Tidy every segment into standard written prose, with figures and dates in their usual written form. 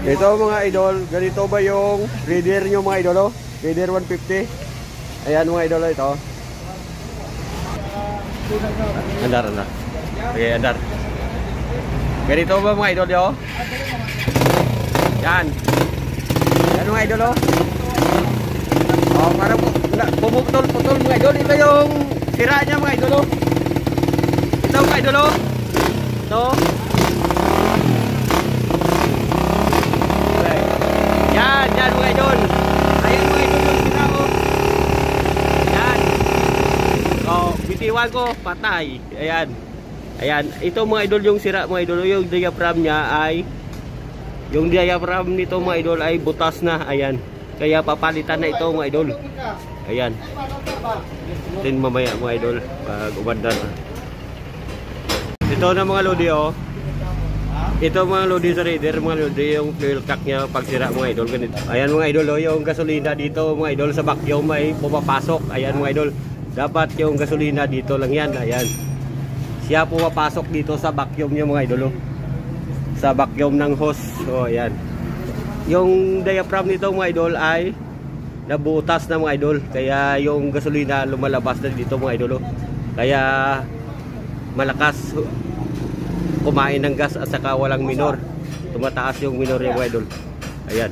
Ito mga idol, ganito ba yung Raider nyo mga idol? Oh? Raider 150. Ayan mga idol, ito. Andar. Okay, andar. Ganito ba mga idol yo? Yan. Yan mga idol oh. Oh, parang pumutol-putol mga idol. Ito yung sira niya mga idol oh. Ito mga idol oh. Ito. Okay. Yan mga idol. Ayan mga idol yung sira oh. Yan. Oh, bitiwan ko patay. Ayan. Ayan, ito mga idol yung sira mga idol, yung diaphragm niya ay nito mga idol ay butas na, ayan. Kaya papalitan na ito mga idol. Ayan. Tin mamaya mga idol pag umandar. Ito na mga lodi oh. Ito mga lodi sa Raider, mga lodi yung fuel cap niya pag sira mga idol ganito. Ayan mga idol oh, yung gasolina dito mga idol sa vacuum ay pumapasok. Ayan mga idol. Dapat yung gasolina dito lang yan, ayan. Siya pumapasok dito sa vacuum niya mga idol oh. Sa vacuum ng hose. So ayan. Yung diaphragm nito mga idol ay nabutas na mga idol. Kaya yung gasolina lumalabas na dito mga idol oh. Kaya malakas kumain ng gas at saka walang minor. Tumataas yung minor niya mga idol. Ayan.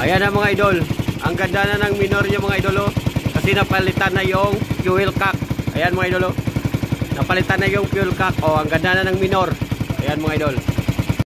Ayan na mga idol. Ang ganda na ng minor niya mga idol oh. Kasi napalitan na yung fuel cap. Ayan mga idol oh. Napalitan na yung fuel cap. Oh, ang ganda na ng minor. Ayan mga idol.